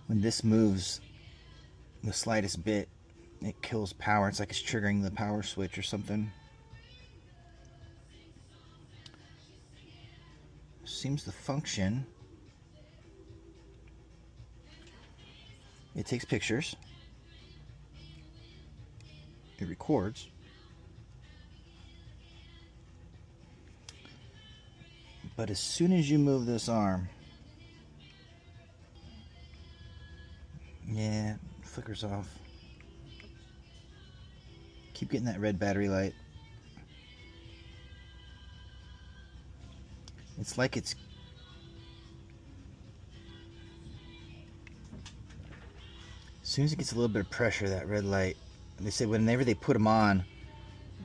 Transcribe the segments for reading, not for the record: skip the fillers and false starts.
when this moves the slightest bit, it kills power. It's like it's triggering the power switch or something. Seems to function. It takes pictures. It records. But as soon as you move this arm, yeah, it flickers off. Keep getting that red battery light. It's like it's as soon as it gets a little bit of pressure, that red light, they say whenever they put them on,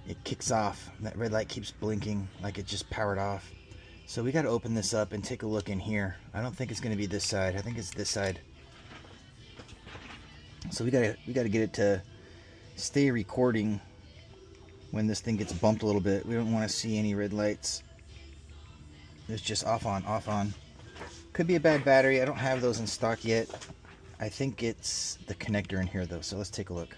it kicks off. That red light keeps blinking like it just powered off. So we got to open this up and take a look in here. I don't think it's going to be this side. I think it's this side. So we got to get it to stay recording when this thing gets bumped a little bit. We don't want to see any red lights. It's just off on, off on. Could be a bad battery. I don't have those in stock yet. I think it's the connector in here though. So let's take a look.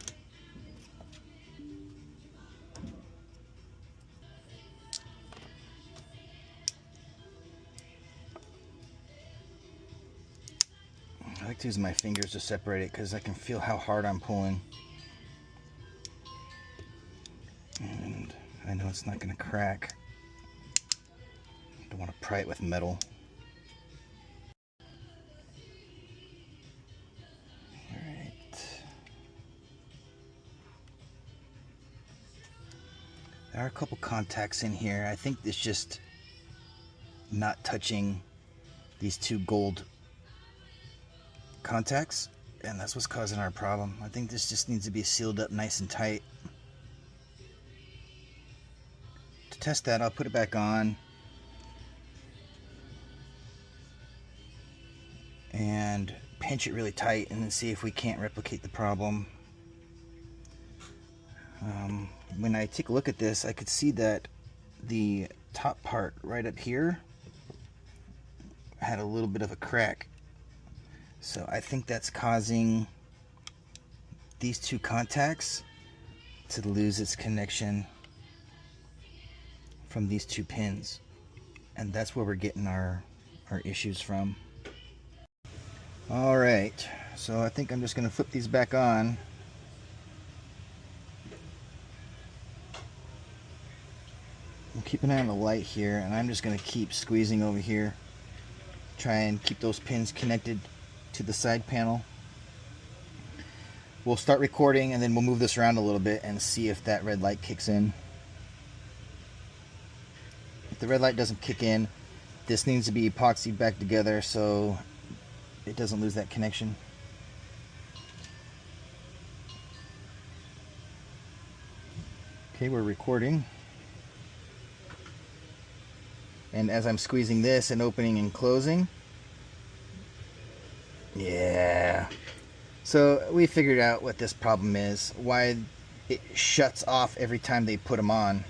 I like to use my fingers to separate it because I can feel how hard I'm pulling. And I know it's not going to crack. I don't want to pry it with metal. Alright. There are a couple contacts in here. I think it's just not touching these two gold contacts, and that's what's causing our problem. I think this just needs to be sealed up nice and tight. To test that, I'll put it back on and pinch it really tight and then see if we can't replicate the problem. When I take a look at this, I could see that the top part right up here had a little bit of a crack. So I think that's causing these two contacts to lose its connection from these two pins. And that's where we're getting our issues from. Alright, so I think I'm just going to flip these back on. We'll keep an eye on the light here, and I'm just going to keep squeezing over here. Try and keep those pins connected to the side panel. We'll start recording and then we'll move this around a little bit and see if that red light kicks in. If the red light doesn't kick in, this needs to be epoxied back together so it doesn't lose that connection. Okay, we're recording. And as I'm squeezing this and opening and closing, yeah. So we figured out what this problem is, why it shuts off every time they put them on.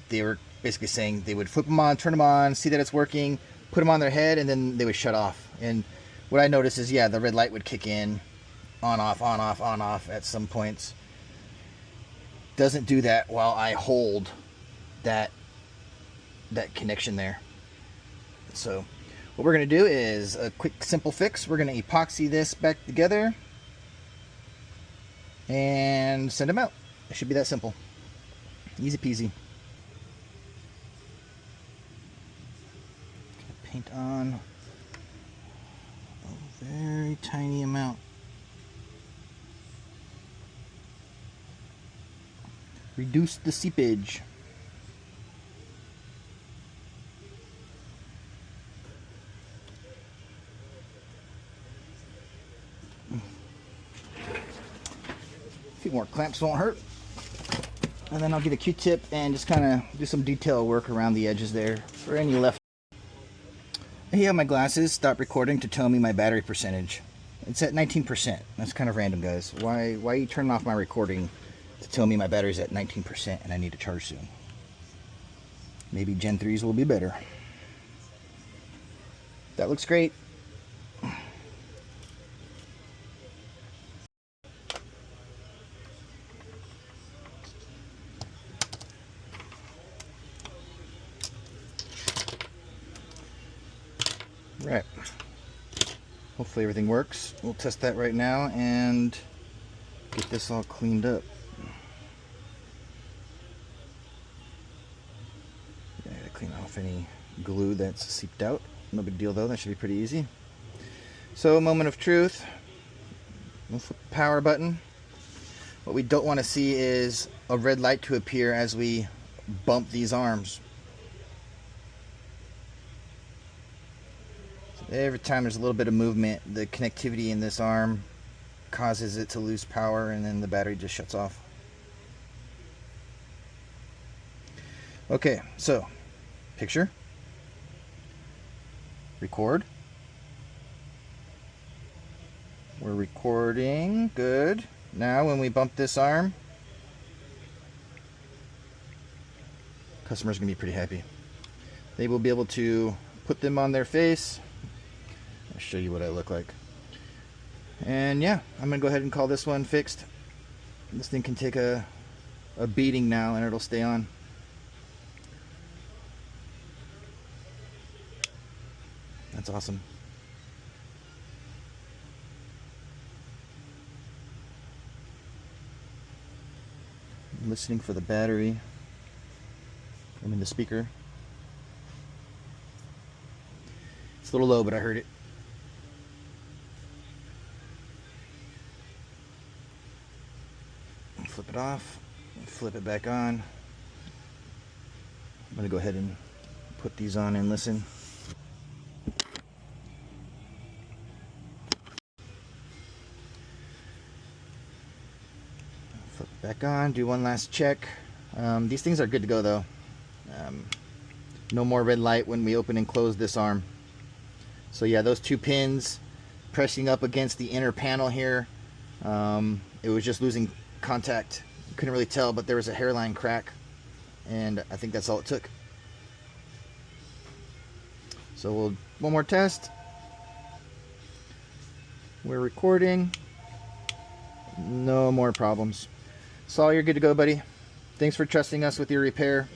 They were basically saying they would flip them on, turn them on, see that it's working, put them on their head, and then they would shut off. And what I noticed is, yeah, the red light would kick in, on, off, on, off, on, off at some points. Doesn't do that while I hold that connection there. So what we're going to do is a quick simple fix. We're going to epoxy this back together and send them out. It should be that simple. Easy peasy. Paint on a very tiny amount. Reduce the seepage. A few more clamps won't hurt. And then I'll get a Q-tip and just kind of do some detail work around the edges there for any left. Here are my glasses. Stop recording to tell me my battery percentage. It's at 19%. That's kind of random, guys. Why are you turning off my recording to tell me my battery's at 19% and I need to charge soon? Maybe Gen 3s will be better. That looks great. Right. Hopefully everything works. We'll test that right now and get this all cleaned up. Yeah, I gotta clean off any glue that's seeped out. No big deal though, that should be pretty easy. So, moment of truth. We'll flip the power button. What we don't want to see is a red light to appear as we bump these arms. So every time there's a little bit of movement, the connectivity in this arm causes it to lose power, and then the battery just shuts off. Okay, so picture, record. We're recording, good. Now when we bump this arm, customer's gonna be pretty happy. They will be able to put them on their face. I'll show you what I look like. And yeah, I'm gonna go ahead and call this one fixed. This thing can take a beating now and it'll stay on. That's awesome. I'm listening for the battery. I'm in the speaker. It's a little low, but I heard it. Flip it off, flip it back on. I'm gonna go ahead and put these on and listen. Flip it back on, do one last check. These things are good to go though. No more red light when we open and close this arm. So yeah, those two pins pressing up against the inner panel here, it was just losing contact. Couldn't really tell, but there was a hairline crack, and I think that's all it took. So we'll one more test. We're recording. No more problems. Saul, you're good to go, buddy. Thanks for trusting us with your repair.